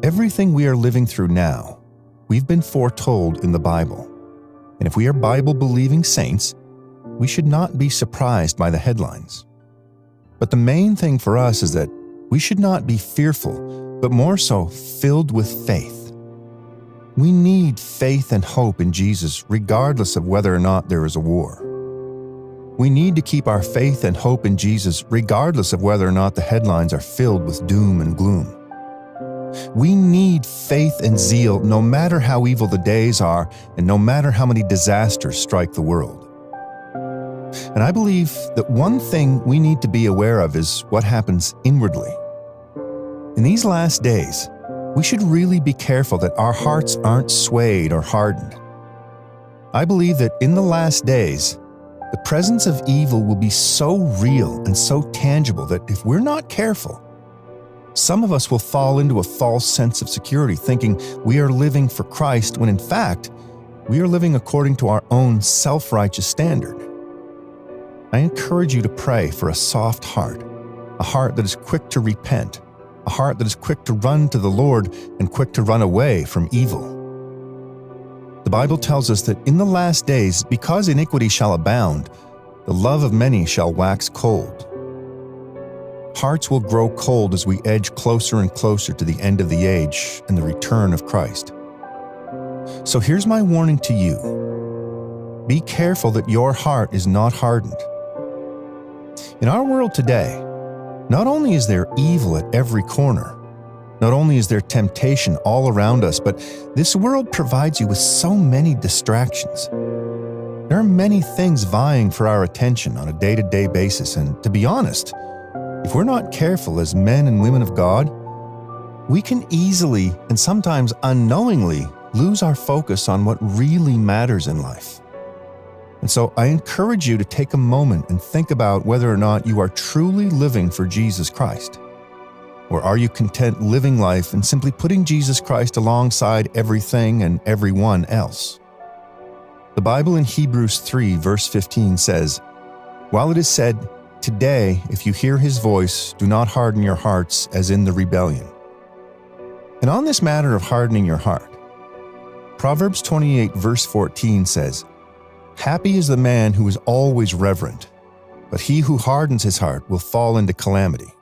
Everything we are living through now, we've been foretold in the Bible. And if we are Bible-believing saints, we should not be surprised by the headlines. But the main thing for us is that we should not be fearful, but more so filled with faith. We need faith and hope in Jesus regardless of whether or not there is a war. We need to keep our faith and hope in Jesus regardless of whether or not the headlines are filled with doom and gloom. We need faith and zeal no matter how evil the days are and no matter how many disasters strike the world. And I believe that one thing we need to be aware of is what happens inwardly. In these last days, we should really be careful that our hearts aren't swayed or hardened. I believe that in the last days, the presence of evil will be so real and so tangible that if we're not careful, some of us will fall into a false sense of security, thinking we are living for Christ when in fact, we are living according to our own self-righteous standard. I encourage you to pray for a soft heart, a heart that is quick to repent, a heart that is quick to run to the Lord and quick to run away from evil. The Bible tells us that in the last days, because iniquity shall abound, the love of many shall wax cold. Hearts will grow cold as we edge closer and closer to the end of the age and the return of Christ. So here's my warning to you. Be careful that your heart is not hardened. In our world today, not only is there evil at every corner, not only is there temptation all around us, but this world provides you with so many distractions. There are many things vying for our attention on a day-to-day basis, and to be honest, if we're not careful as men and women of God, we can easily and sometimes unknowingly lose our focus on what really matters in life. And so I encourage you to take a moment and think about whether or not you are truly living for Jesus Christ. Or are you content living life and simply putting Jesus Christ alongside everything and everyone else? The Bible in Hebrews 3 verse 15 says, "While it is said, 'Today, if you hear his voice, do not harden your hearts as in the rebellion.'" And on this matter of hardening your heart, Proverbs 28 verse 14 says, "Happy is the man who is always reverent, but he who hardens his heart will fall into calamity."